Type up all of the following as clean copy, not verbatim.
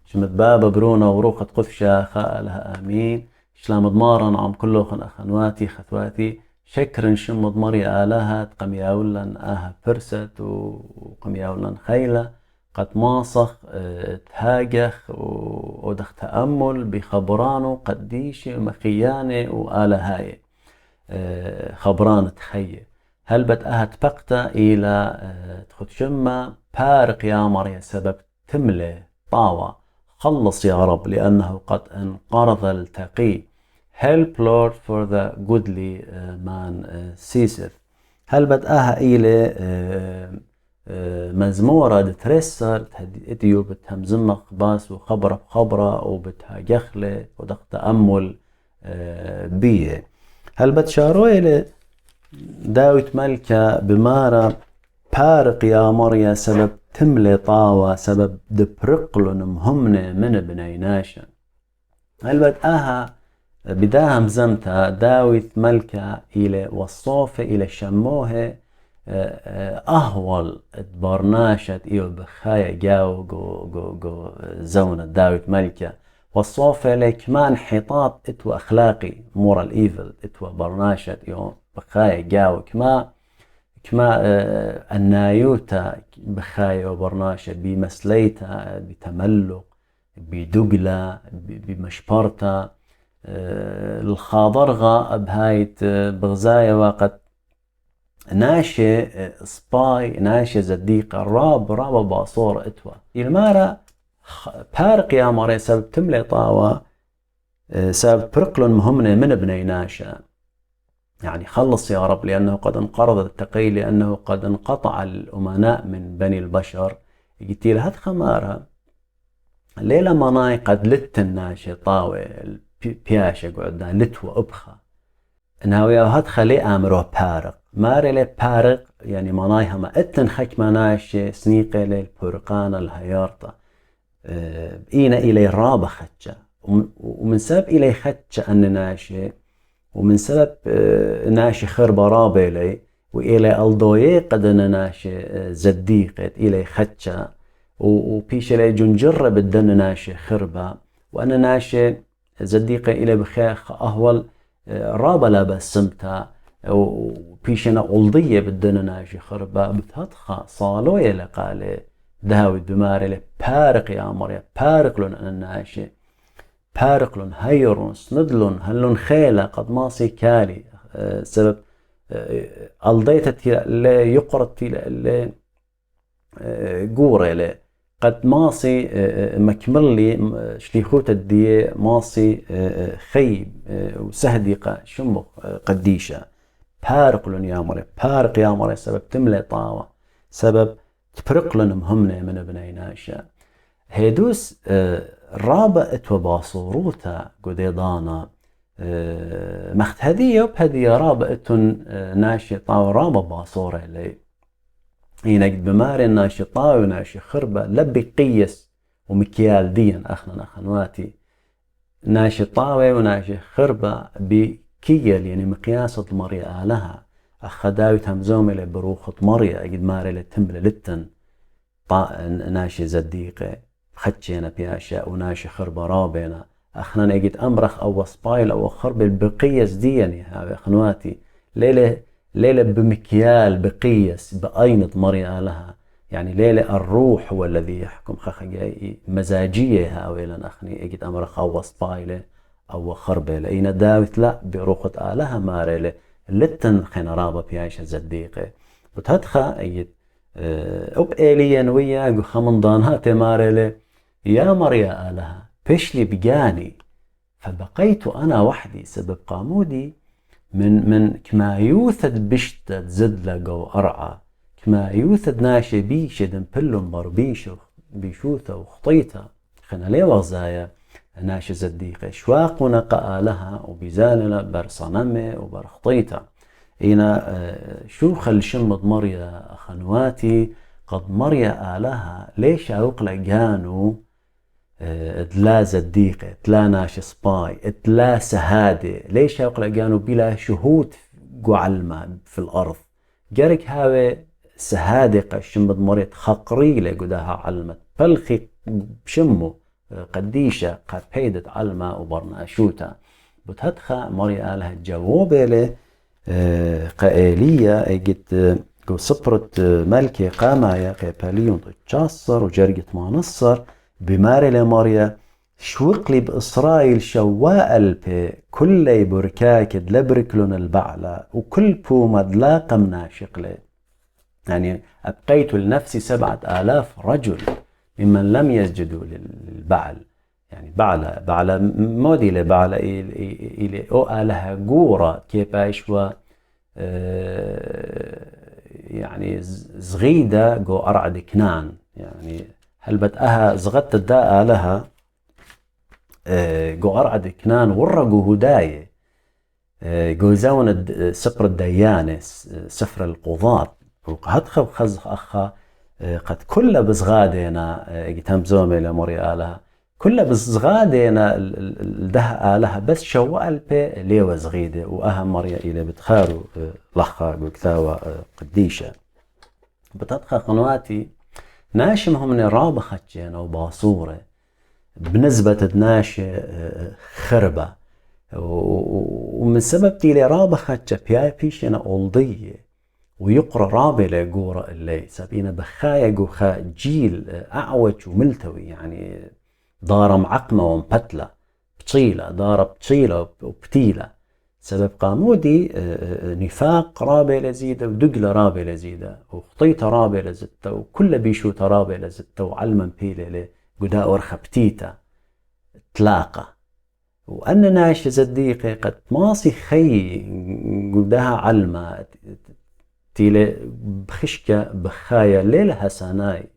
شمت بابا برونا وروخة قفشة خالها آمين شلام ضمارا عم كلوخن أخنواتي خثواتي شكرن شم ضمري آلها تقمياولن آها فرست وقمياولن خيلة قد ماصخ تهاجخ ودخ تأمل بخبرانو قديش مخياني وآلهاي خبران تخيل هل بتأهت بقتا إلى تخد شمة بارق يا مريا سبب تملي طاوة خلص يا رب لأنه قد انقرض التقي help Lord for the goodly man ceaseth هل بتأها إلى مزمورة ترسر تهديو بتهمزمخ باس وخبرة بخبرة وبتهاجخلة ودق تأمل بيه هل بتشاروي إلى داوت ملكة بمارا بارق يا مريا سبب تملي طاوة سبب دبرقلن مهمنة من بنيناشا هل بتأها بداها مزمتها داوت ملكة إلى وصوفة إلى شموه أهول تبرناشت إيو بخايا جو زونة داوت ملكة والصوفة لكمان حطاب اتو أخلاقي مورال إيفل اتو برناشت إيو بخايا جاو كما النايوتا بخايا وبرناشت بمسليتا بتملق بدقلة بمشبرتا الخاضرغة بهايت بغزايا وقت ناشي سباي ناشي زديقة راب باصور اتوا المارة بارق يا مري سبب تملي طاوة سبب برقلن مهمنة من بني ناشا يعني خلص يا رب لأنه قد انقرض التقي لأنه قد انقطع الأمناء من بني البشر قلت له هاد خمارة ليلة مناي قد لت الناشي طاوة بياشة قعدنا لتوى أبخى ناويا هاد خلي أمره بارق ماري لي بارق يعني منايها ما اتن خك مناشي سنيقة للبرقان الهيارطة بقينا إلي رابة خدشة ومن سبب إلي خدشة أن ناشي ومن سبب ناشي خربة رابة إلي وإلي ألضوية قدنا ناشي زديقة إلي خدشة وبيش إلي جنجرة بدنا ناشي خربة وأنا ناشي زديقة إلي بخيخ أهول رابة لابس سمتها وبيشنا ألضية بدنا ناشي خربة بتهدخة صالوية لقالي داوي بماري لي بارق يا مريا بارق لن أنا ناشي بارق لن هيرون سندلن هلن خيلة قد ماصي كالي سبب ألضيت اللي يقرد اللي قوري لي قد ماصي مكمل لي شليخوت الدي ماصي خيب وسهديقة شمخ قديشة بارق لن يا مريا بارق يا مريا سبب تملي طاوة سبب تبرقلن مهمنة من بنيناشا هيدوس رابط وباصوروتا قديدانا مخت هدية بهدية رابط ناشطة ورابط باصورة لي ينقد بماري ناشطة وناشي خربة لبي قيس ومكيال ديا أخنواتي ناشطة وناشي خربة بكيل يعني مقياس مريا آلها أخداوي تمزومي لبروخة مريا قد ماري لتمبل لتن ناشي زديقة خدشينا بياشا وناشي خربة رابينا أخنا نجد أمرخ أو سبايل أو خرب البقيس ديني هاي أخنواتي ليلة بمكيال بقيس بأينة مريا لها يعني ليلة الروح هو الذي يحكم خخجاي مزاجية هاويلا أخني أجد أمرخ أو سبايل أو خربة لأين داوت لا بروخة آلها ماريلة لتن خينا رابا بياشا زديقة بتهدخا أجد أب إليا ويا خمندانها تمارلي يا مريا آلها بشلي بجاني فبقيت أنا وحدي سبب قامودي من كما يوثد بشتد زد لقو أرعى كما يوثد ناشي بيشد بلن بربيشو بيشوثة وخطيته خنا لي وغزايا ناشي زديقة شواقنا قآلها وبيزالنا برصنمي وبرخطيته هنا شوخ الشمض مريا أخنواتي قد مريا آلها ليش أوقلا جانو تلا زديقة تلا ناش سباي تلا سهادة ليش أوقلا جانو بلا شهود قعلمة في الأرض جارك هاوي سهادة الشمض مريا خقريلة قداها علمت فالخي بشمو قديشة قد بيدت علما وبرناشوتا بتهدخا مريا لها جوابة له قائلية اجت جو صبرت ملكي قامايا قيباليون تشاصر وجرقت ما نصر بماري لماريا شوقلي بإسرائيل شوائل بي كل بركاكد لبركلون البعلة وكل بو مدلاقة مناشق لي يعني أبقيت لنفسي 7000 رجل ممن لم يسجدوا للبعل يعني بعلة مودي لبعلة إلي أو آلها قورة كيف أشوى يعني زغيدة جو أرعد كنان يعني هل بتأها زغدت الداء لها جو أرعد كنان ورقوا هداية جو زون سفر الديانة سفر القضاة وقهدخ وخزخ أخا قد كل بزغادينا جتهم زومي لموري آلها كل بزغادينا الده آلها بس شوال بي ليوة زغيدة وأهم مريا إلي بتخارو لخا قكتاوة قديشة بتدخل قنواتي ناشمهم من رابة خجينا وباصورة بنسبة ناشي خربة ومن سبب تيلي رابة خجة بياي بيشينا أولضية ويقرأ رابي لقورة اللي سابينا بخايا قوخا جيل أعوج وملتوي يعني دارة معقمة ومبتلة بطيلة دارة بطيلة وبتيلة سبب قامودي نفاق رابي لزيدة ودقلة رابي لزيدة وخطيطة رابي لزدة وكل بيشوتة رابي لزدة وعلما بيلة لقداء ورخبتيتا تلاقى وأن ناش زديقي قد ماصي خي قداها علما تيلي بخشكة بخايا ليلها ساناي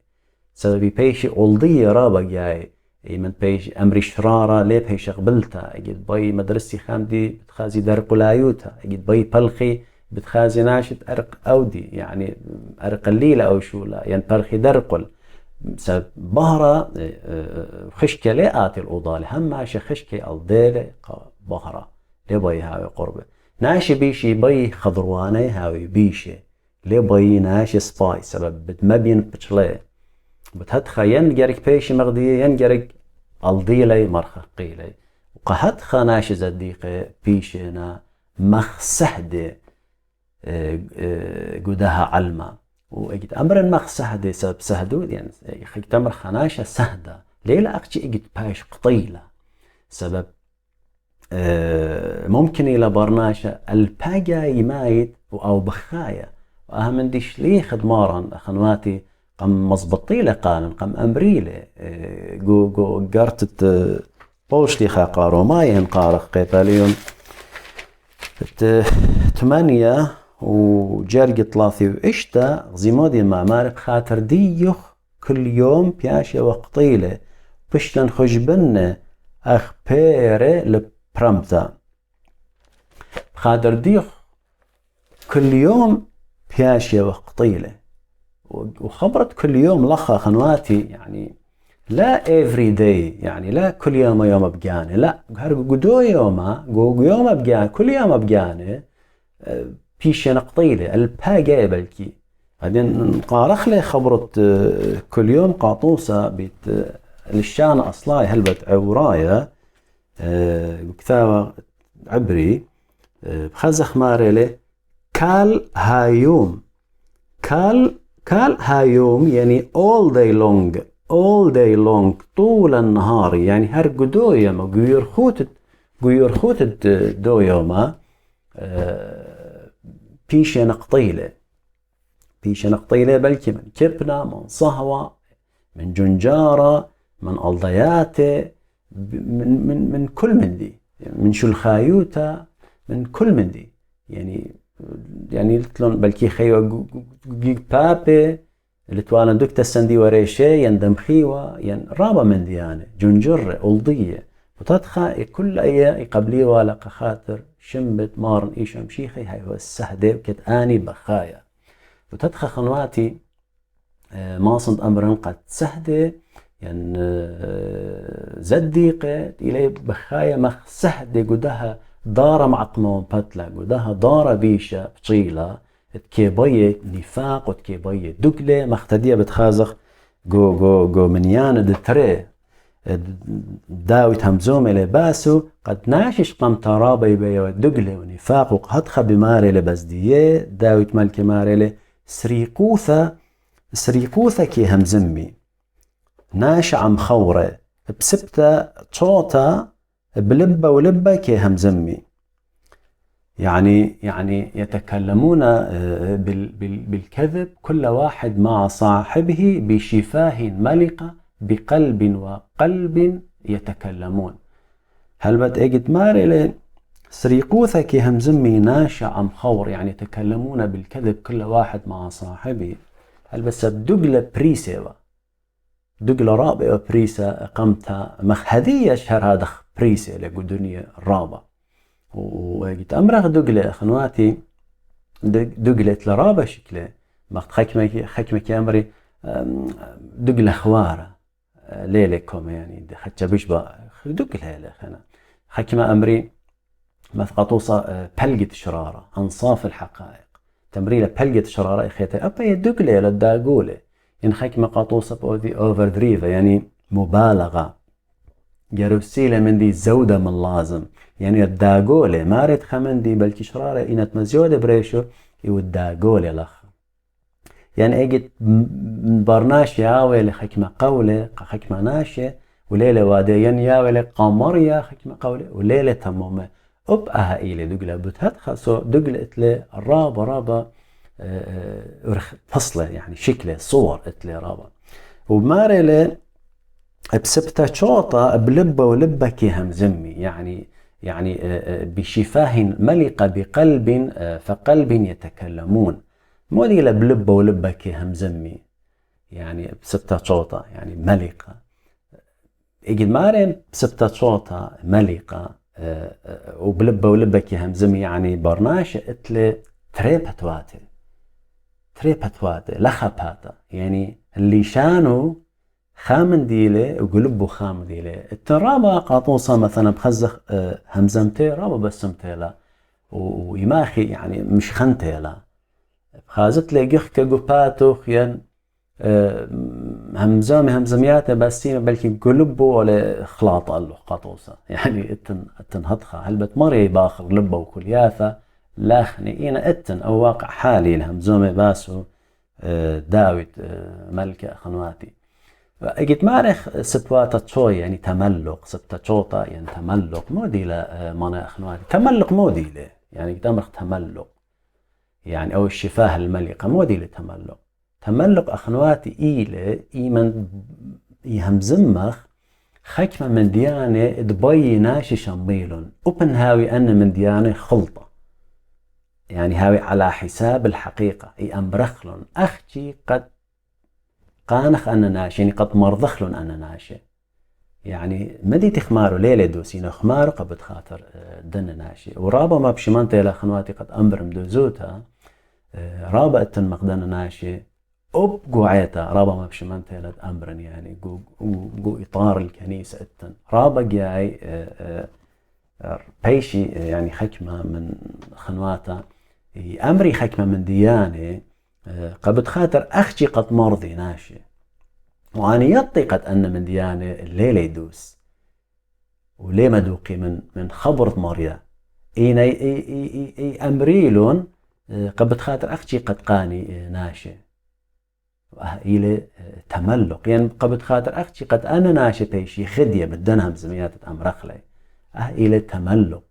سببي بيشي أولدية رابا جاي من بيش أمري شرارة ليه بيش قبلتها أجد باي مدرستي خامدي بتخازي درق لايوتا أجد باي بلخي بتخازي ناشد أرق أودي يعني أرق الليلة أو شولا يعني بلخي درقل سبب بهرة خشكة ليه آتي الأوضالي هم ماشي خشكة الضيلة بهرة ليه باي هاوي قربة ناشي بيشي باي خضرواني هاوي بيشي ليه باي ناشي سباي سبب بتمبين بتشلي بتهدخا ينجرك بيشي مغدية ينجرك الضيلي مرخقيلي وقهدخا ناشي زديقي بيشينا مخسهدي قدها علما وإجد أمر مخسهدي سبب سهدو يعني خيك تمر خناشة سهدة ليلة أقشي إجد بايش قطيلة سبب ممكن إلى برناشة الباقة يمايد أو بخايا وأهم ديش ليه خدمارا خنواتي قم مزبطيلة قانن قم أمريلة جو قارتت بوشلي خاقارو ماين قارخ قيباليون 8 وجرق 3 وإشتا غزيمودي مع مارب خاطر ديوخ كل يوم بياشي وقطيلة بشتن خجبن أخ بيري لبرمتا خاطر ديوخ كل يوم بياشي وقطيلة وخبرت كل يوم لخا خنواتي يعني لا every day يعني لا كل يوم بجاني لا قدو يوم بجاني كل يوم بجاني بيشي نقطيلة الباقة بلكي بعدين قارخ لي خبرت كل يوم قاطوسة بيت الشان أصلاي هلبت عورايا كتابة عبري بخزخ ماريلي كال هايوم كال هايوم يعني all day long طول النهار يعني هر قدو يوم قيور خوتت دو يوما بيشي نقطيلة بلكي من كبنة من صهوة من جنجارة من ألضياتة من كل من دي من شلخايوتا من كل من دي يعني لتلون بلكي خيوة بابي اللي توالا دكتا السندي وريشي يندم خيوة رابا من ديانة جنجرة ألضية وتدخل كل أي قبلي ولا خاطر شمبت مارن إيشم شيخي هاي هو السهدة وكت آني بخايا وتدخل خنواتي ما صند أمرن قد سهدة يعني زديقة إلي بخايا مخ سهدة قدها دارة معقمة ومبتلة قدها دارة بيشة بطيلة تكيباية نفاق وتكيباية دقلة مختدية بتخازخ جو منيان دتري داوت همزوم إلى باسو قد ناشش قم ترابي بي ودقلة ونفاق وقهدخ بماري لبزدية داوت ملك ماري سريقوثة كي همزمي ناش عم خورة بسبتة صوتا بلبة ولبة كي همزمي يعني يتكلمون بالكذب كل واحد مع صاحبه بشفاه ملقة بقلب وقلب يتكلمون. هل بتأجد ماري سريقوثة كي همزمي ناشا عم خور يعني يتكلمون بالكذب كل واحد مع صاحبه. هل بس بدقلة بريسة دقلة رابعة بريسة قمتها مخهدية شهر هذا بريسة لقدنيا الرابع وقلت أمرغ دقلة أخنواتي دقلة لرابع شكله مخت خكمك أمري دقلة خوارة ليلكم يعني خدش بيشبه دقلة لخنا حكمة أمري مثقطوصة بلقة شرارة أنصاف الحقائق تمريلة بلقة شرارة إخيتي أبا يدقلة للداقولة إن حكمة قطوصة بأوذي أوفر دريفة يعني مبالغة جروسيلة من دي زودة من لازم يعني الداقولة ما ريت خمن دي بلكي شرارة إنت مزيودة بريشو يو الداقولة لخ يعني اجت برناش ياوي لحكمة قولة حكمة ناشة وليلة واديين ياوي لقمرية حكمة قولة وليلة تمومة أبقى إلي دقلة بتهدخل سو دقلة إتلي رابا فصلة يعني شكله صور إتلي رابا وماري لي بسبتة شوطة بلبة ولبة كي همزمي يعني بشفاه ملقة بقلب فقلب يتكلمون مو دي بلبة ولبة كي همزمي يعني بسبتة شوطة يعني ملقة إجد مارين بسبتة شوطة ملقة وبلبة ولبة كي همزمي يعني برناش إتلي تريبتواتي لخباتا يعني اللي شانو خامن ديلي وقلبو خام ديلي الترابة قاطوصة مثلا بخزخ همزمتي رابة بسمتي لا ويماخي يعني مش خنتي لا خازت لي قخك قباتو خيان همزمياته بسيمة بلكي قلبو ولا خلاطة له قاطوصة يعني اتن هدخة هلبت مري باخر لبه وكلياثة لاخني إينا اتن أو واقع حالي الهمزومي باسو داوت ملكة خنواتي اجت مارخ سبواتة شوي يعني تملق سبتة شوطة يعني تملق مودي لا مانا خنواتي تملق مودي له يعني قدامرخ تملق يعني أو الشفاه الملقة مودي لتملق تملق أخنواتي إيله إيمن يهمزمخ خكمة من ديانة دبي ناشي شميلون أبن هاوي أن من ديانة خلطة يعني هاوي على حساب الحقيقة أي أمبرخلون أختي قد قانخ أنا ناشي يعني قد مرضخلون أنا ناشي يعني مدي تخمارو ليلة دوسين خمارو قبت خاطر دن ناشي ورابا ما بشمانتي لأخنواتي قد أمبر مدوزوتها رابا اتن مقدن ناشي أبقو عيتا رابا ما بشمانتي لد أمبرن يعني قو إطار الكنيسة اتن رابا جاي بيشي يعني حكمة من خنواتا أمري حكمة من ديانة قبت خاطر أختي قد مرضي ناشي وأنا يطيقت أن من ديانة الليلة يدوس وليه مدوقي من خبرت مريا اي أمريلون قبت خاطر أختي قد قاني ناشي إلى تملق يعني قبت خاطر أختي قد أنا ناشي بيشي خدية بدنهم زميات أمرخلي إلى تملق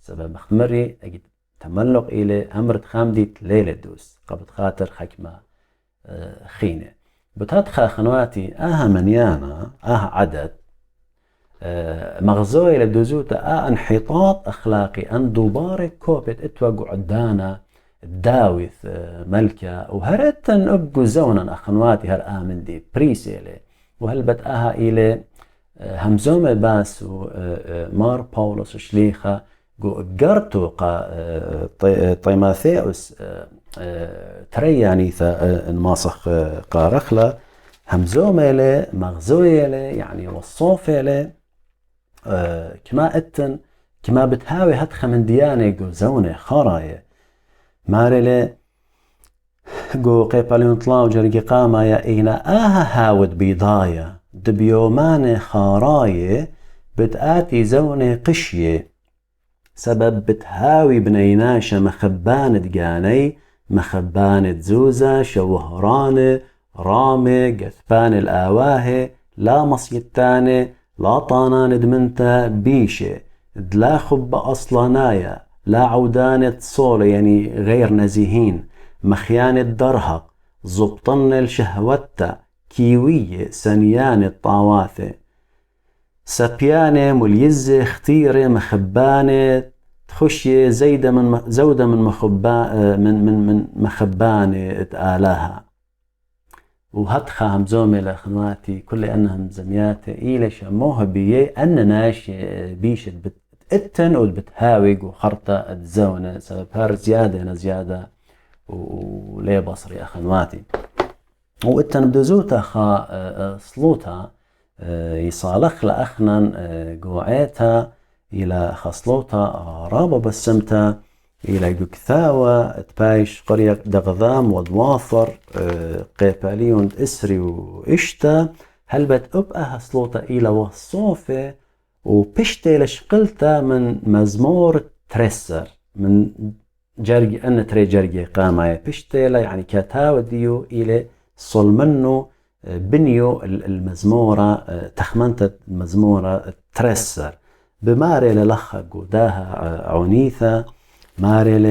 سبب مخمري أجد تملق إلى أمرت خامديت ليلة دوس قبت خاطر حكمة خينة بتدخل خنواتي منيانا عدد مغزوي لدوزوتا انحطاط أخلاقي أن دوبارك كوبت اتوقع عدانا الداوث ملكة وهرتن أبقو زونا أخنواتي هر آمن دي بريسيلي وهلبت إلى همزومة باس مار باولوس شليخة قرتو طيماثيوس ترياني الماسخ قارخلة همزومة له مغزوية له يعني وصوفة له كما اتن كما بتهاوي هدخة من ديانة قو زونة خراية ماري له قو قيباليون طلاو جرقي قاما يا إينا هاود بيضايا دبيومان خاراية بتآتي زونة قشية سبب بتهاوي بنيناشة مخبانة دقاني مخبانة زوزة شوهرانة رامة قثبان الآواهي لا مصيتانة لا طانان دمنتا بيشة دلا خب أصلانايا لا عودانة صولة يعني غير نزيهين مخيانة درهق زبطن الشهوتا كيوية سنيانة طاواثة سبيانة مليزة اختيرة مخبانة تخشي زودة من مخبانة تآلاها وهتخا همزومي لأخواتي كل أنهم زمياتي إيلي شموها بيه أن ناش بيشت بتقتن وبتهاوق وخرطة الزونة سبب هار زيادة وليه بصري أخواتي وقتن بدزوتا خا صلوتا يصالخ لأخنا قوعيتا إلى خصلوتا رابا بسمتا إلى جكثاوة تبايش قرية دغذام ودواثر قيباليون إسري وإشتا هل بتأبقى هصلوتا إلى وصوفة وبشتي لشقلتا من مزمور ترسر من جرجي أن تري جرجي قامة بشتي يعني كتاوة ديو إلى صلمنو بنيو المزمورة تخمنت المزمورة ترسر بماري للخ قوداها عنيثة ماري ل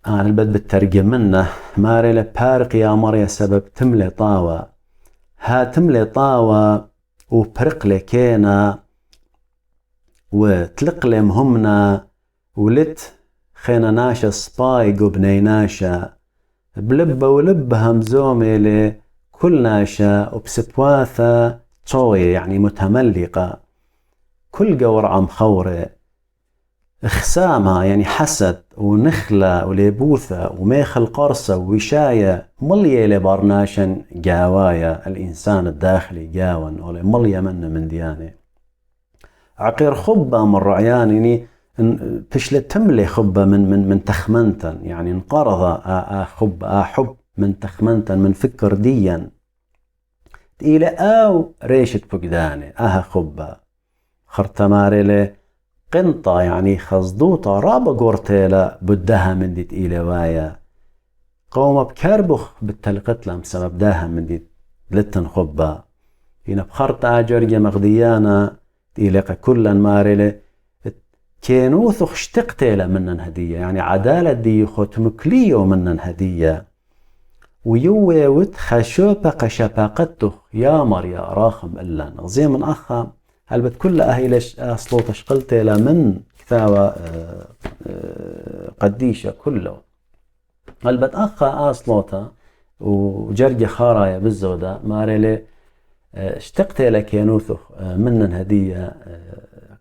أنا البد بالترجم منه ماري لبارق يا مريا سبب تملي طاوة ها تملي طاوة وبرق لكينا وتلق لي مهمنا ولت خينا ناشا سباي قبني ناشا بلبة ولبة همزومي لي كل ناشا وبسبواثة طوية يعني متملقة كل قورعة مخورة اخسامة يعني حسد ونخلة وليبوثة وميخل قرصة ووشاية ملية لبارناشن قاوايا الإنسان الداخلي قاون ولا ملية من ديانة عقير خبة من رعيان يعني تشلت تملي خبة من تخمنتا يعني انقرض خبة حب من تخمنتا من فكر ديا إلى أو ريشة فقدانة خبة خرتماري له قنطة يعني خصدوطة رابا قورتيلا بدها من ديت إلى وايا قوم بكربخ بالتلقت لهم سبب داها من ديت لتن خبة هنا بخرط آجرجة مغديانا إليق كلا ماري له كينوثخ اشتقتيلا منن هدية يعني عدالة دي ختمكليو منن هدية ويوي وتخشوبة قشباقته يا مريا راخم إلا نغزي من أخا هل بتكل أهيلش أصلوت شقلتي لمن كثاوة قديشة كله هل بتأخا أصلوتا وجرجة خارايا بالزودة ماريلي اشتقتي لك ينوثخ منن هدية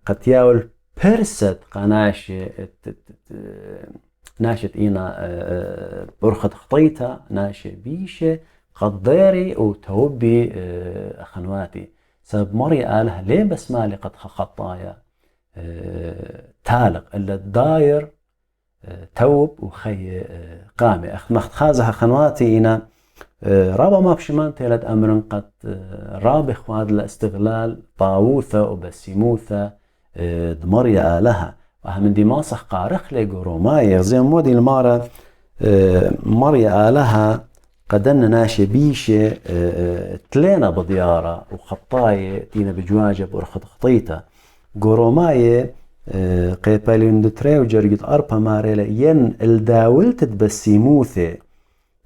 قد ياول برست قناشة ناشت إينا برخت خطيتا ناشة بيشة قديري وتوبي أخنواتي سبب مري قالها ليه بس مالي قد خطايا تالق إلا الداير توب وخي قامي مخازها خنواتي إنا رابا ما بشمان تيلد أمرن قد رابخ وهذا الاستغلال طاووثة وبسيموثة دمري آلها وهم دي ماسخ قارخ لي قروماي زي مودي المارة مري آلها قدن ناشي بيشة تلينا بديارة وخطاية تينا بجواجة برخط خطيطة قروماي قيبالين دتري وجرقت أربا ماريلا ين الداولت بسيموثة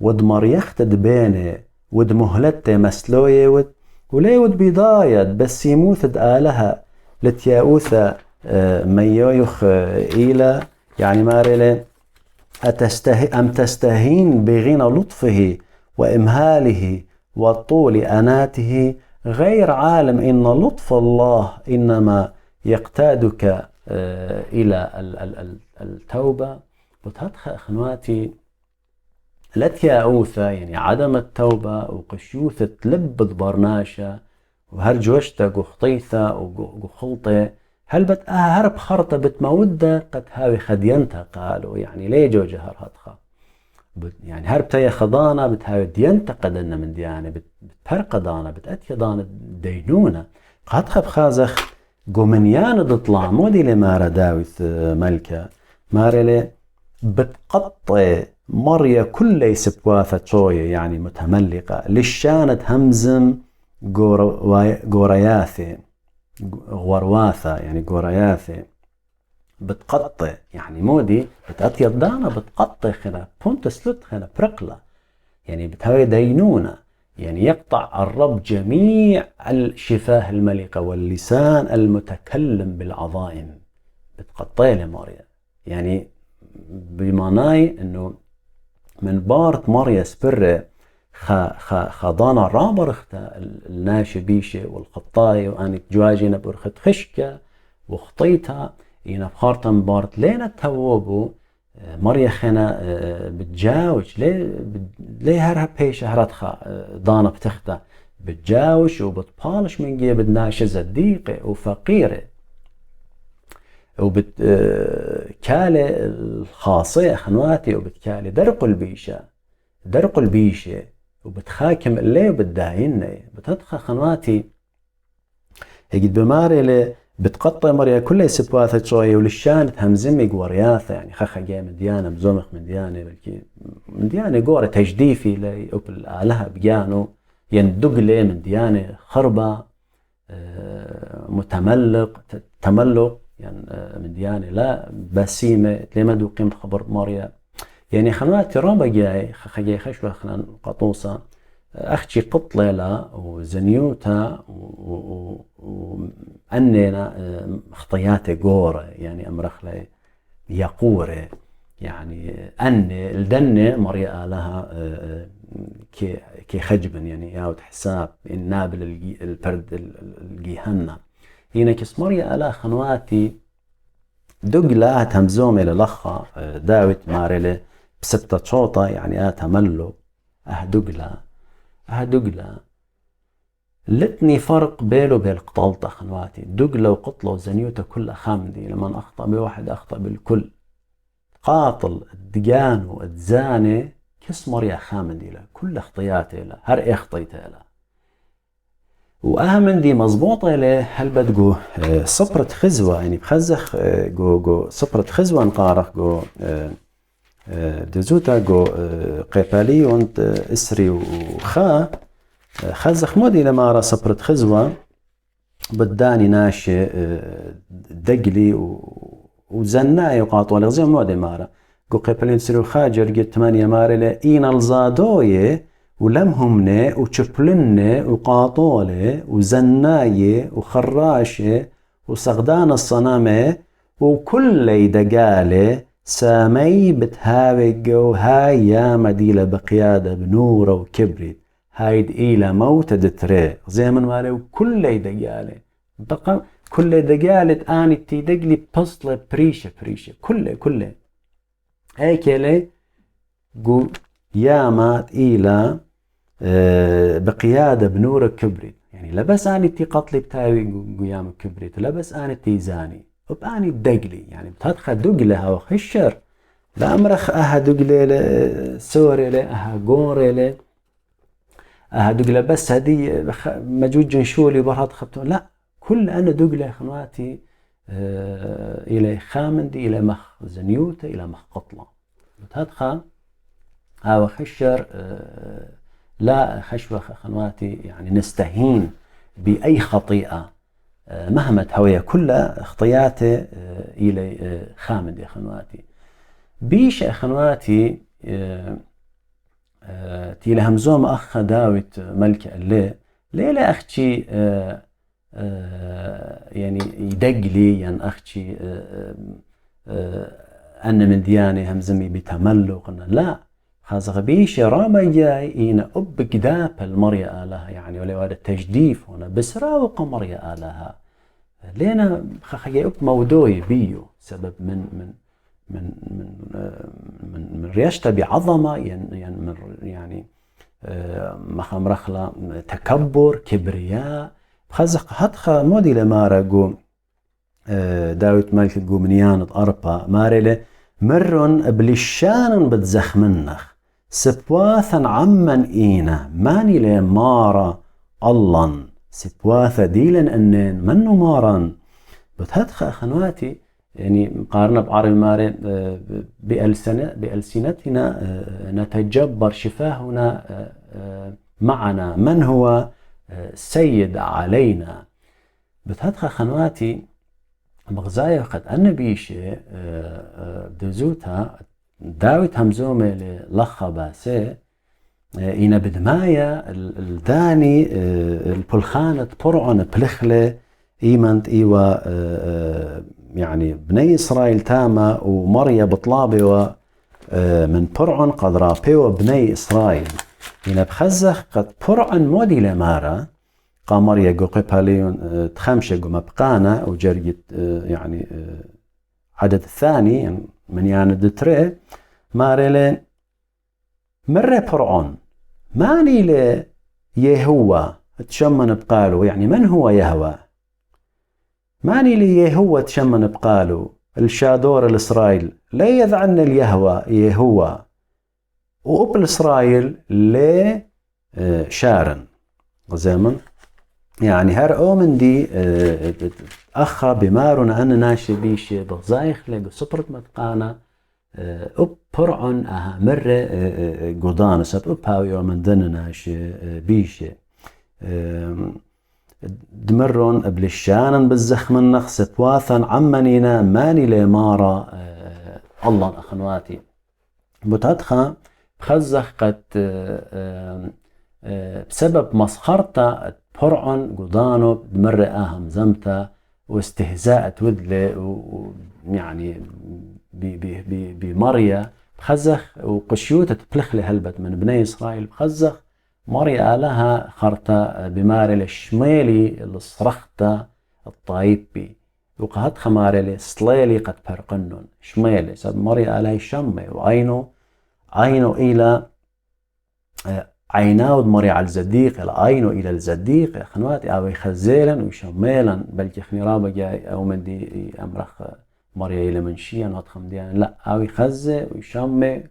ودمر يختد بينه ودمهلت مسلوية وليود بيضايد بسيموثة آلها لتياوثة ميويخ إيلا يعني ماريلا أم تستهين بغنى لطفه وإمهاله وطول أناته غير عالم إن لطف الله إنما يقتادك إلى التوبة وتدخل أخنواتي لتياوثة يعني عدم التوبة وقشيوثة لب برناشة وهرجوشتك وخطيثة وخلطة هل هرب خرطة بتمودة قد هاوي خدينتها قالوا يعني ليه جو جهر هدخا يعني هربتي خضانة بتهاود ينتقد أن من ديانة بتهرقدانة بتأتيضانة دينونة قاتها بخازخ قومنيان ضطلع مودي لمارا داوث ملكة ماري بتقطع مريا كل سبواثة شوية يعني متملقة للشانة همزم غورياثي غورواثة يعني غورياثي بتقطع يعني مودي بتأتيض دانا بتقطع خنا بونتسلت خنا برقلة يعني بتهوي دينونة يعني يقطع الرب جميع الشفاه الملكة واللسان المتكلم بالعظائم بتقطع لماريا يعني بمعناي انه من بارت ماريا سبرة خضانا رابر اختا الناشي بيشي والخطاي واني تجواجينا برخت خشكة وخطيتها ينا بخارتا بارت لينا توابو ماريا خنا بتجاوش ليه هرها بيش هرتخا دانا بتختا بتجاوش وبتبالش من جيب الناشي زديقة وفقيرة وبتكالي الخاصية خنواتي وبتكالي درق البيشة وبتخاكم اللي وبتدايني بتدخل خنواتي يجد بماري اللي بتقطع مريا كل سبواثة شوية ولشان همزمي قورياثة يعني خخا جاي من ديانة بزومخ من ديانة بلكي من ديانة قورة تجديفي لي أبل آلها بجانو يندقلي من ديانة خربة متملق تملق يعني من ديانة لا بسيمة لما دو قيمة خبر ماريا يعني خنواتي رابا جاي خجاي خشوة خلان قطوصة أختي قطلة وزنيوتا وأننا خطياتي قورة يعني أمرخلة يقورة يعني أن الدنة مريا لها كي خجبا يعني ياود حساب النابل البرد الجيهنة هنا كس مريا لها خنواتي دقلة تمزوم إلى لخة داوت مارلة بستة شوطة يعني تملو دقلة لتني فرق بينه بين قطلته خنواتي دقلة وقطلة وزنيوته كلها خامدي لما أخطأ بواحد أخطأ بالكل قاطل الدقان والزانة كس مريا خامدي له كل خطياته له هر خطيته له وأهم دي مضبوطة له هل بدقو صبرة خزوة يعني بخزخ جو صبرة خزوة نقارخ جو دزوتا جو قيبالي وانت اسري وخا خزخ مودي لما را صبرة خزوة بداني ناشي دقلي وزناي وقاطوة لغزي مودي مارا جو قيبالي اسري وخا جرقت 8 مارا لإين الزادوية ولمهمني وشبلني وقاطولي وزناي وخراشي وصغدان الصنامي وكل دقالي سامي بتهاوي هاي يا مديلة بقيادة بنورة وكبريت هايد إلى موت دتري زي من مالي وكل دقالي بقى كل دقالة آني تيدقلي بصلة بريشة كل هيك لي قو يامات إلى بقيادة بنورة كبريت يعني لبس آني تي قتلي بتاوي قيام كبريت لبس آني تي زاني وبآني دقلي يعني بتدخل دقلها وخشر لا أمرخ أها دقلي سوري لي أها قوري لي أها دقلي بس هدي مجوج جنشولي برهد خبتون لا كل أنا دقلي خنواتي إلى خامندي إلى مخ زنيوته إلى مخ قطلة بتدخل أها وخشر لا خشوة خنواتي يعني نستهين بأي خطيئة مهما تهوية كل خطياته إلى خامد يا خنواتي بيش يا خنواتي تيلي همزوم أخ داوت ملكة اللي ليلة أختي يعني يدقلي يعني أختي أن من دياني همزمي بتملق لا خاصة بيش رابا جاي إنا أب قداب المريا آلها يعني ولا هذا التجديف هنا بس راوق مريا آلها لينا خاخي أب موضوعي بيو سبب من رياشته بعظمة يعني مخام رخلة تكبر كبرياء خزق هتخا مودي لمارا جو داوت ملك جو منيان أربا ماري له مرن بلشان بتزخمنخ سبواثا عمن إينا ماني لي مارا الله سبواثا ديلا أنين منو مارا بتهدخ أخنواتي يعني مقارنة بعربي ماري بألسنتنا نتجبر شفاهنا معنا من هو سيد علينا بتهدخ أخنواتي مغزايا قد أنا بيشي بدزوتها داوت همزومة لخا باسي إنا بدمايا الداني البلخانة برعن بلخلة إيمانت إيوا يعني بني إسرائيل تاما ومريا بطلابي من برعن قد رابيو بني إسرائيل إنا بخزخ قد برعن مودي لمارا قامريا قوقي باليون تخمشة قوما بقانا وجريت يعني عدد الثاني من يعني دتري ماريلين مرة برعون ماني لي يهوى تشمن بقالو يعني من هو يهوى ماني لي يهوى تشمن بقالو الشادور الإسرائيل لا يذعن اليهوى يهوى وقبل إسرائيل لي شارن زمن يعني هر من دي أخا بمارنا أنا ناشي بيشي بغزايخ لقو سبرت متقانا برعن مرة قدان سب هاويو من دن ناشي بيشي دمرون بلشانا بالزخ من نخس بواثا عمنينا ماني لمارا الله أخنواتي بتدخى بخزخ قد بسبب مسخرته برعن قدانو بمرة أهم زمته واستهزاء ودله ويعني بمريا بخزخ وقشيوتة بلخلي هلبت من بني إسرائيل بخزخ مريا لها خرطة بماري الشمالي الصرخته الطايبي وقهد خماري السليلي قد برقنن شمالي سب مريا لها شمي وعينه إلى عيناود مري على الزديق العينو إلى الزديق خنواتي أو يخزيلا ويشميلا بلكي خنرابة جاي أو من دي أمرخ مري إلى منشيا نطخم ديان لا أو يخزي ويشمي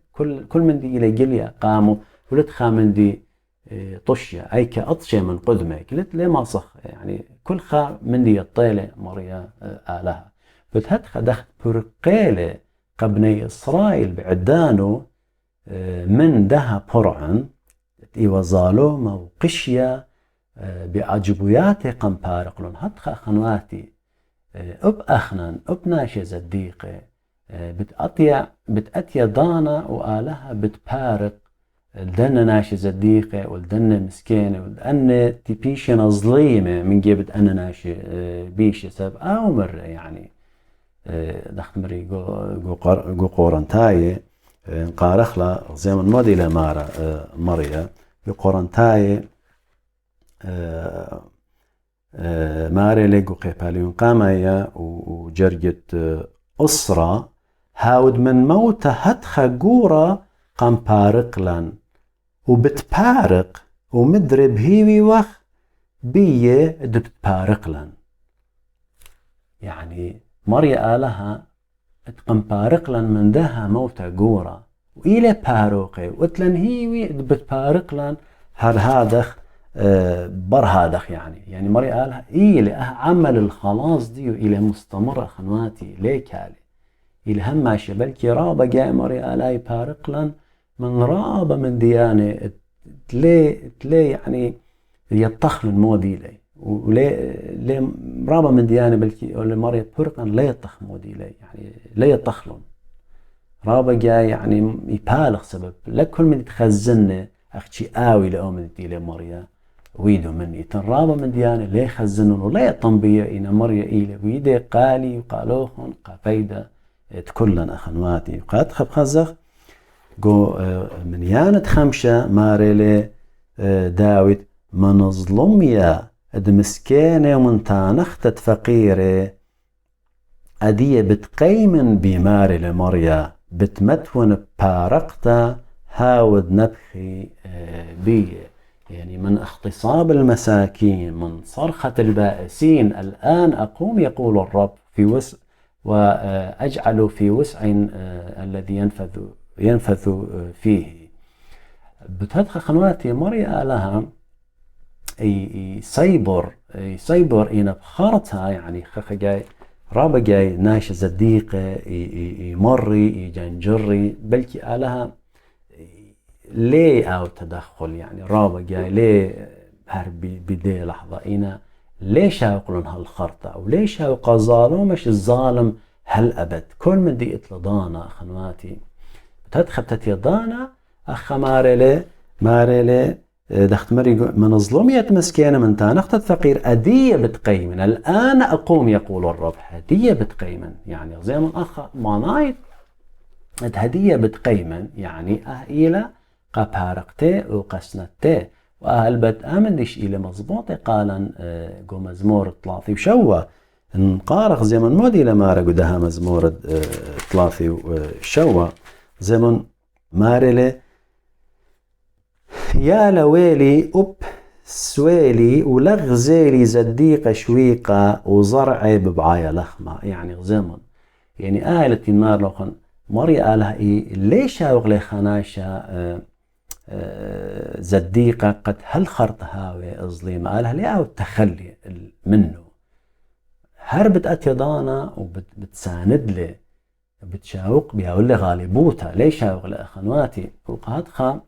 كل من دي إلى جليا قاموا ولتخا من دي طشيا أي كأطشي من قدمة كلت ليه ما صخ يعني كل خا من دي الطيلة مريا آلها بتهدخ دخت برقيلة قبني إسرائيل بعدانو من دها برعن إيوازالو موقشيا بأجبوياتي قمبارقلون هتخ أخنواتي أب أخنان أب ناشي زديقة بتأتيا دانا وآلها بتبارق الدنة ناشي زديقة والدنة مسكينة والدنة تبيشنا ظليمة من جيبت أنا ناشي بيشي سب أو مرة يعني دخت مري جو قورنتاي قارخلا زي ما الماضي لمارا مريا بقرنتاي ماري لقو قيباليون قامايا وجرجت أسرة هاود من موتة هتخا قورة قام بارقلن وبتبارق ومدرب هيوي وخ بيه دبتبارقلن يعني مريا آلها اتقم بارقلن من دها موتة قورة وإلى باروقي وتلن هيوي بتبارقلن هر هادخ بر هادخ يعني مري قالها إلى عمل الخلاص ديو إلى مستمرة خنواتي ليك هالي إلى هم ماشي بلكي رابا جاي مري قالها بارقلن من رابا من ديانة تلي يعني يتخلن مودي لي ولي رابا من ديانة بلكي أولي مري بارقلن لا يتخ مودي لي يعني لا يتخلن رابا جاي يعني يبالغ سبب لكل من تخزنه أختي آوي لأمن دي مريا ويدو مني تنرابا من ديانة ليه خزنون ولا يطنبيا إنا مريا إلي ويدي قالي وقالوخن قفايدة تكلن أخنواتي وقاد خب خزخ قو من يانة خمشة ماريلي داود من ظلميا دمسكينة ومن تانختت فقيرة أدية بتقيمن بماري لمريا بتمتون بارقتا هاود نبخي بيه يعني من اغتصاب المساكين من صرخة البائسين الآن أقوم يقول الرب في وسع وأجعل في وسع الذي ينفذ فيه بتدخل خنواتي مريا لها يسيبر إنا بخارتها يعني خخ جاي رابا جاي ناشي صديقة يمري يجنجري بلكي آلها ليه أو تدخل يعني رابا جاي ليه هربي بدي لحظة إنا ليش هاقلن هالخرطة أو ليش هاقا ظالم مش الظالم هل أبد كل من دي إطلدانا خنواتي بتدخل تتيضانا أخا ماريلي دخت مري من ظلمية مسكينة من تانخت الثقير أدية بتقيمن الآن أقوم يقول الرب هدية بتقيمن يعني زي من أخا ما نايت هدية بتقيمن يعني إلى قبارقتي وقسنتي وأهلبت أمنش إلى مضبوطي قالا قو مزمور طلاثي وشوى نقارخ زي من مودي لما رقدها مزمور طلاثي وشوى زي من مارلي يا لويلي سويلي ولغزيلي زديقة شويقة وزرعي ببعايا لخمة يعني زمن يعني آلة النار لو مري آلها ليش أغلي خناشة زديقة قد هل خرط هاوي الظليمة آلها ليه أو التخلي منه هربت أتيضانا وبتساند لي بتشاوق بيها واللي غالبوتها ليش أغلي خنواتي وقهدخا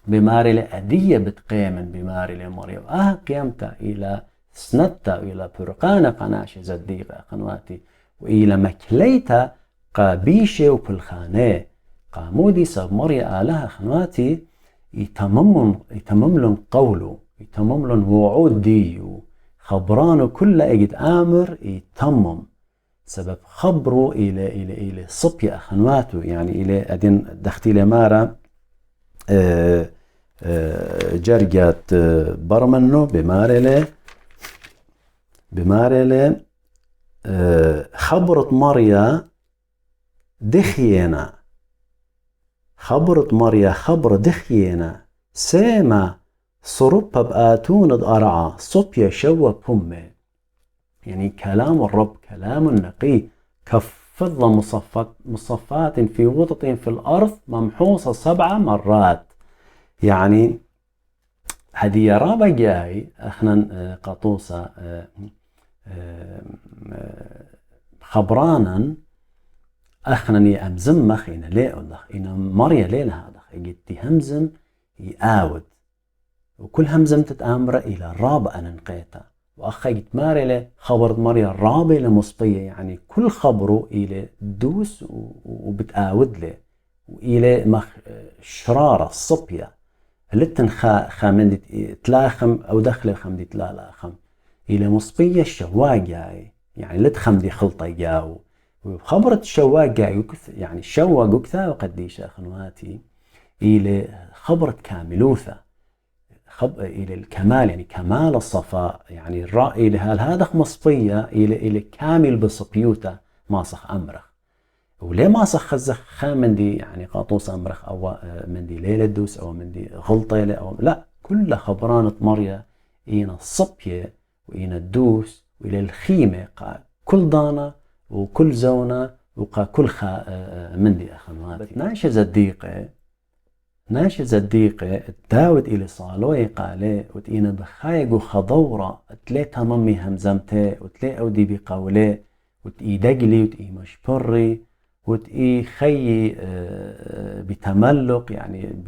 بماري لأدية بتقيمن بماري لمريم قيمتا إلى سنتا إلى برقانة قناشة زديقة خنواتي وإلى مكليتا قابيشة وبالخانة قامودي سب مريا آلها خنواتي يتمملن قوله يتمملن وعود ديو خبرانه كل اجد آمر يتمم سبب خبره إلى صبية خنواته يعني إلى أدين دختي لمارا جرجت برمنو بمارلة خبرت مريا دخينا خبر دخينا سيما صربها بآتون أرعى صبية شوى بهمه يعني كلام الرب كلام نقي كفضة مصفات في وطط في الأرض ممحوصة 7 مرات يعني هدي رابا جاي اخنا قطوسة خبرانا اخنا امزم مخينا ليه الله إنا مريا ليلة هذا يجي همزم يآود وكل همزم تتآمر إلى الرابع أنا نقيتها وأخي يتماري له خبرت مريا الرابع لمصبية يعني كل خبره إلى دوس وبتآود له وإلى شرارة الصبية لتن خامندي تلاخم أو دخل خمدي تلاخم إلى مصبية الشواق جاي يعني لتخمدي خلطة جاو وخبرت الشواق جاي يعني الشواق وكثا وقديش أخنواتي إلى خبرت كاملوثة إلى الكمال يعني كمال الصفاء يعني الرأي لهذا مصبية إلى كامل بصبيوته ماسخ أمرخ وليه ماسخ خزخ خامندي يعني قاطوس أمرخ أو مندي ليلة دوس أو مندي غلطة أو لا كل خبرانة مريا إينا الصبية وإينا الدوس وإلى الخيمة كل ضانة وكل زونة وقا كل مندي أخنواتي ناشي زديقة تداود إلى صالوي قالي وتإينا بخايق وخضورة تلي تمامي همزمتي وتلي أودي بقولي وتإي دقلي وتإي مشبري وتإي خي بتملق يعني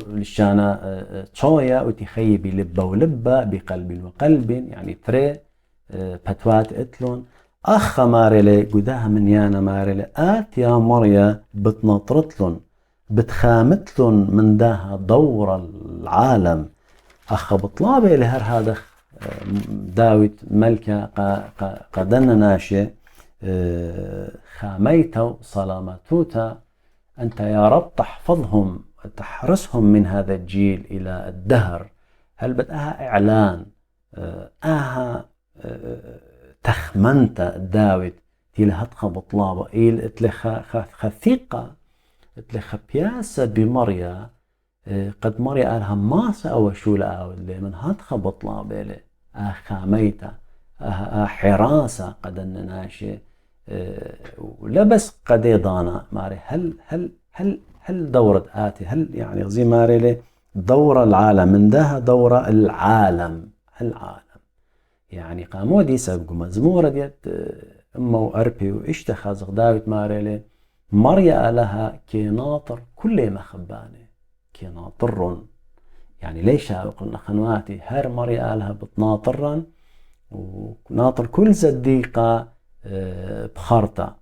للشانة تشويا وتإي خي بلبة ولبة بقلب وقلب يعني تري بتوات اتلون أخ مارلي قداها من يانا مارلي يا مريا بتنطرتلون بتخامتلن من داها دور العالم أخ بطلابي لهر هذا داوت ملكة قدنا ناشي خاميتو صلامتوتا أنت يا رب تحفظهم وتحرسهم من هذا الجيل إلى الدهر هل بدأها إعلان تخمنت داوت تيلها تخبط لابا إيل ثقة تلخبياسة بمريا قد مريا قالها ماسة أو شولة أو اللي من هتخبط لابا خاميتا حراسة قد الناشي ولبس قد ضانا ماري هل هل دورة آتي هل يعني زي ما ريلي دورة العالم من ده دورة العالم يعني قامودي سبق مزمورة ديت أمه وأربي وإشتخى زغداوت ماريلي مريا لها كناطر كل ما خباني كناطر يعني ليش قلنا خنواتي هر مريا لها بتناطرا وناطر كل زديقة بخرطة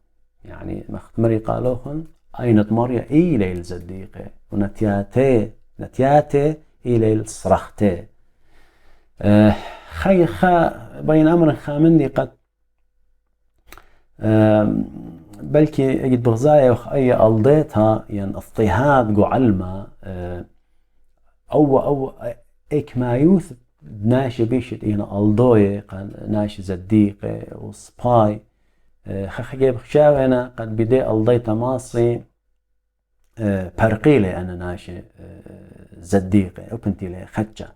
يعني مختمري قالوخن أين مريا إلي الزديقة ونتياتي إلي الصرختي خي بين أمر خامني قد بلكي أجد بغزايا وخي ألضيتها يعني اضطهاد جو علمة أو إك ما يوث ناشي بيشت إينا ألضوية ناشي زديقة وسباي خي بخشاوينا قد بدي ألضيتها ماصي برقيلي أنا ناشي زديقة أو كنتي لي خدشة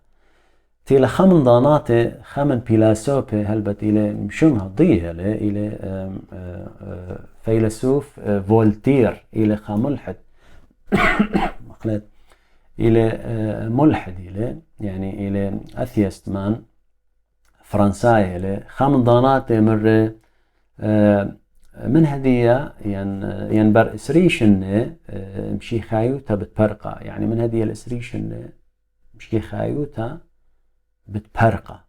تيلا خمن ضاناتي خمن بيلاسوبي هلبت إلى مشونها ضيه إلى فيلسوف فولتير إلى خملحد مقلت إلى ملحد إلى يعني إلى أثيست مان فرنساي إلى خمن ضاناتي مر من هدية يعني بر إسريشن مشي خايوتا بتبرقة يعني من هدية الإسريشن مشي خايوتا بتبرقة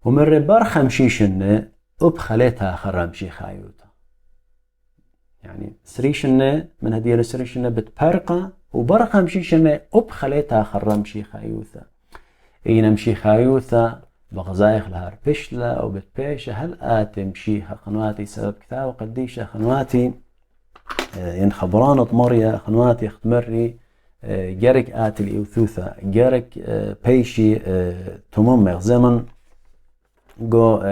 ومن برخة مشيشن أبخلتها خرا مشي خايوتا يعني سريشن من هدية السريشن بتبرقة وبرخة مشيشن أبخلتها خرا مشي خايوتا إينا مشي خايوتا بغزايخ لها بشلة أو بتبيشة هل آتي مشيها خنواتي سبب كثا وقديشة خنواتي ينخبرانة مريا خنواتي اختمري جارك آتي الإوثوثة جارك بيشي تموميغ زمن جو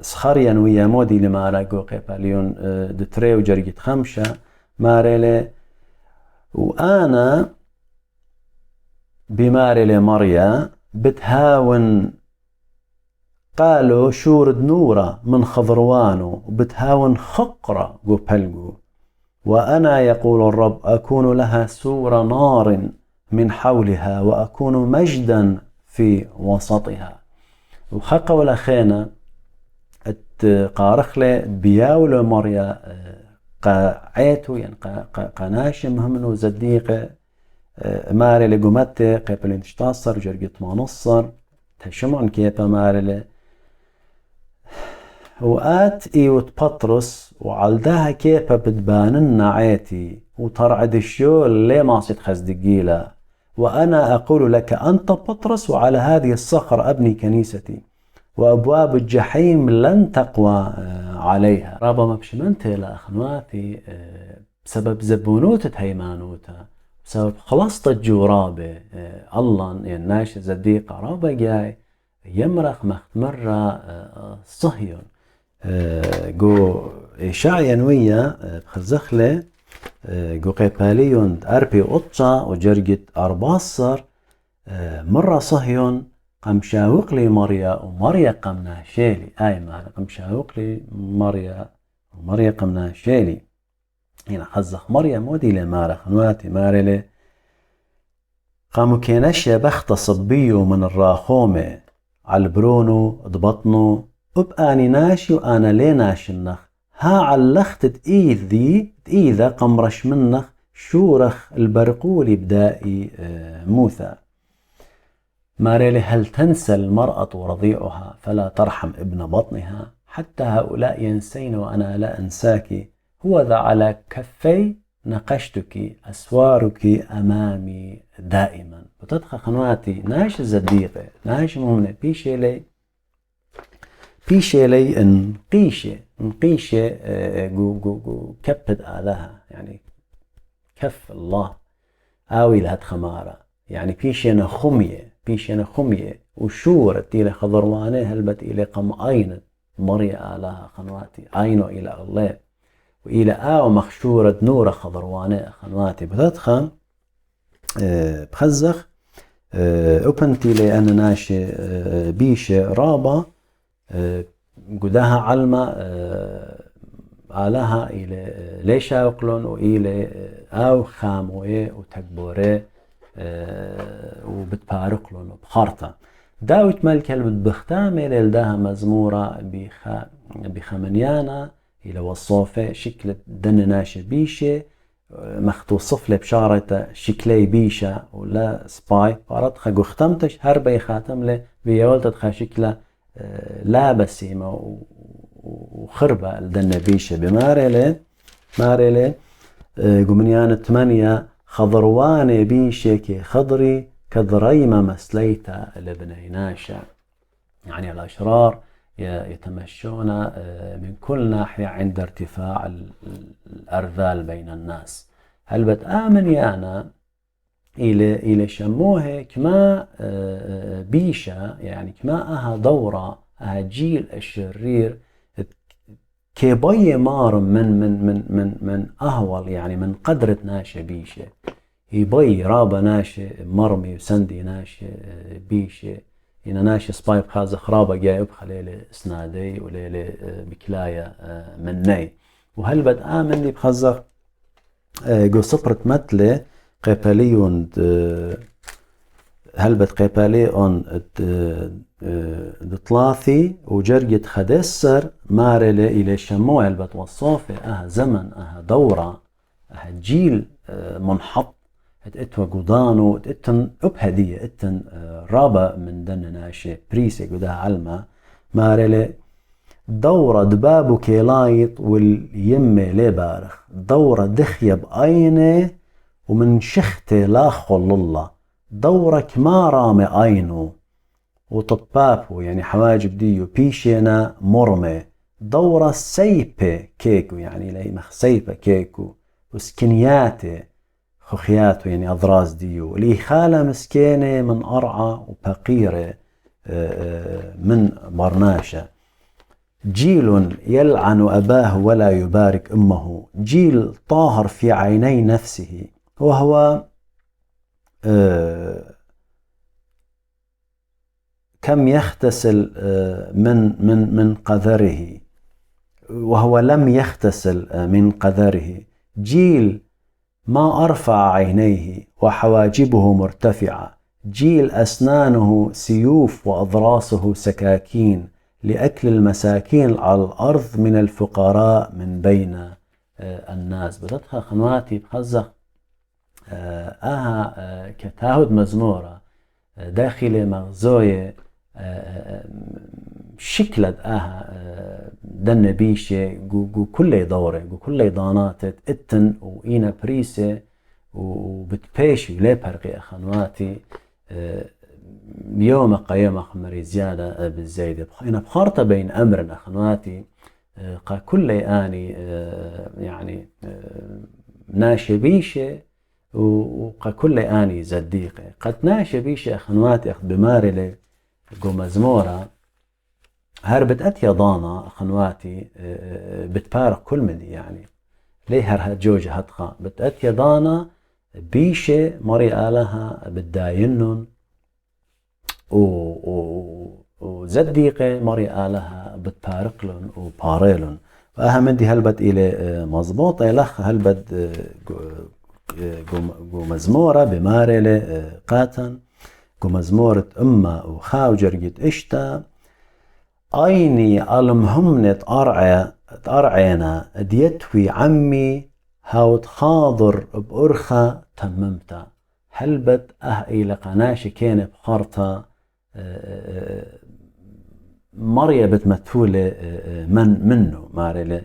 سخريا ويا مودي لمارا جو قيباليون دتري وجرجت خمشة ماريلي وأنا بماريلي مريا بتهاون قالوا شورد نورة من خضروانه وبتهاون خقرة جو بلقو وأنا يقول الرب أكون لها سور نار من حولها وأكون مجدا في وسطها وخقا ولا خينا قارخلة بياولو مريا قاعيتو يعني قناشم همنو زديقة ماري لقمتي قبل تشتصر جرقت منصر تشمعن كيبا ماري وآت إيوت بطرس وعلدها كيبا بتبانن عيتي وترعد الشول ليه ما صيت خزدقيلة وأنا أقول لك أنت بطرس وعلى هذه الصخر أبني كنيستي وأبواب الجحيم لن تقوى عليها رابا ما بشمنتي لأخنواتي بسبب زبونوتة هيمانوتها بسبب خلاصة الجورابة الله الناش زديقة رابا جاي يمرخ مختمرة صهيون جو إشاعيا ويا بخزخلة جو قيباليون أربي قطشة وجرجت أرباصر مرة صهيون قم شاوق لي مريا ومريا قم ناشيلي ما قم شاوق لي مريا ومريا قم ناشيلي هنا خزخ مريا مودي لمارا خنواتي مارلي قاموا كيناشيا بخت صبيو من الراخومة عالبرونو ضبطنو أبقاني ناشي وأنا لي ناشي النخ ها علخت تأيذا قمرش منخ شورخ البرقولي بدائي موثى ماريلي هل تنسى المرأة رضيعها فلا ترحم ابن بطنها حتى هؤلاء ينسين وأنا لا أنساك هو ذا على كفي نقشتك أسوارك أمامي دائما وتدخل خنواتي ناش الزديقة ناش مهمة بيشي لي نقيشة جو كبد آلها يعني كف الله آوي لهد خمارة يعني بيشي خمية وشورة إلى خضروانه هلبت إلى قم أين مريا آلها خنواتي أينو إلى الله وإلى آو مخشورة نور خضروانه خنواتي بتدخل بخزخ أبنتي لي أنا ناشي بيشة رابة قداها علمة آلها إلى ليش أقلن وإلى أو خاموه وتكبوره وبتبارقلن بخارطة داوت ملك بختامه للداها مزمورة بخمنيانا إلى وصوفه شكل دن ناشي بيشة مختوصف له بشارة شكلي بيشة ولا سباي فارد خا قختمتش هربي خاتم له بيولتت خا شكله لابسيمة وخربة الدن بيشة بمارله قمنيان 8 خضروان بيشة كي خضري كضريمة مسليتا لبني ناشا يعني الأشرار يتمشون من كل ناحية عند ارتفاع الأرذال بين الناس هل بتآمن يانا إلى شموه كما بيشة يعني كما أها دورة أها جيل الشرير كي بي مار من أهول يعني من قدرة ناشة بيشة يبي رابا ناشة مرمي وسندي ناشة بيشة إن ناشة سبايب خازة خرابة جايب خليلة سنادي وليلة بكلاية مني وهل بد آمن لي بخزق جو صبرت متلة قيباليون هل بد قيباليون دطلاثي وجرجت خدسر مارلة إلى شمو هل بد وصافة أها زمن أها دورة أها جيل منحط اتوا قضانو اتن ابهدية اتن رابا من دن ناشي بريسي قدا علما مارلي دورة دبابو كيلايط واليمة لي بارخ دورة دخية بأينه ومن شخته لا خل الله دورة كما رامي أينو وطبابو يعني حواجب ديو بيشينا مرمي دورة سيبة كيكو يعني لي مخ سيبة كيكو وسكنياتي خخياته يعني أضراز ديو لي خالة مسكينة من أرعى وفقيرة من برناشة جيل يلعن أباه ولا يبارك أمه جيل طاهر في عيني نفسه وهو كم يغتسل من قذره وهو لم يغتسل من قذره جيل ما أرفع عينيه وحواجبه مرتفعة جيل أسنانه سيوف وأضراسه سكاكين لأكل المساكين على الأرض من الفقراء من بين الناس بدتها خنواتي بخزق كتاهد مزمورة داخل مغزوية شكلت دن بيشة جو كل دورة جو كل دانات اتن وإينا بريسة وبتبيشي لي برقي أخنواتي يوم قيامة خمري زيادة بالزايدة إنا بخارطة بين أمر أخنواتي قا كل آني يعني ناشي بيشة وقا كل آني زديقة قد ناشي بيشة أخنواتي أخذ بمارلي جو مزمورة هربت أتيا ضانا أخنواتي بتبارك كل مدي يعني ليه هرها جوجة هتخا بتأتيا ضانا بيشة مري آلها بتداينن وزديقة مري آلها بتبارقلن وباريلن وأهم دي هلبت إلى مضبوطة لخ هلبت جو مزمورة بمارلة قاتن جو مزمورة أمة وخاو جرجت إشتا أيني ألمهمنة أرعينا ديتوي عمي هاوت خاضر بأرخة تممتا هلبت إلى قناشي كان بخارطة مريا بتمثولة منه مارلة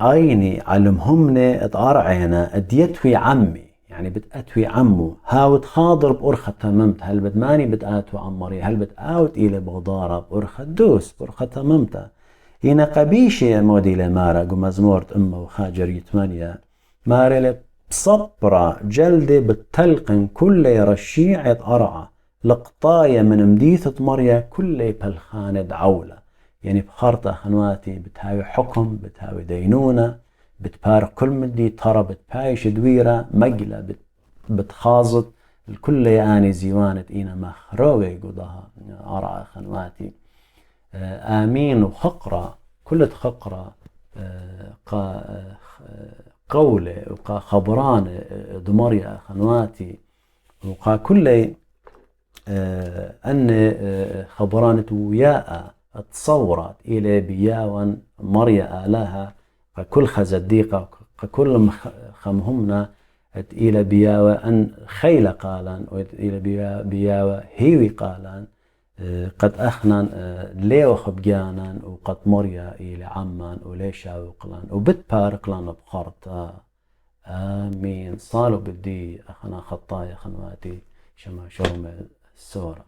أيني علمهمنة أرعينا ديتوي عمي يعني بتأتوي عمو هاوت خاضر بأرخة تممت هل بدماني بتأتو عمري هل بتأوت إلى بغضارة بأرخة دوس بأرخة تممتا هنا قبيشة مودي لمارا قو مزمورت أمه وخاجر يتمانيا مارا بصبرة جلدة بتلقن كل رشيعة أرعى لقطايا من مديثة مريا كل بلخانة عولة يعني بخارطة خنواتي بتهاوي حكم بتهاوي دينونة بتبارك كل مدي ترى بتبايش دويرة مقلة بتخاضت الكل يعني زيوانة إينا مخروي قضاها أرعى خنواتي آمين وخقرة كل خقرة قولة وقا خبران دمريا خنواتي وقا كل أن خبرانة وياء تصورت إلى بياوان مريا آلها كل خزديقة كل خمهمنا إلى بياوة أن خيل قالان إلى بياوة هيوي قالان قد أخنان ليو خبجانان وقد مريا إلى عمان وليشا وقلان وبت بارقلان بقرطا آمين صالوا بدي أخنا خطايا خنواتي شما شوم السورة.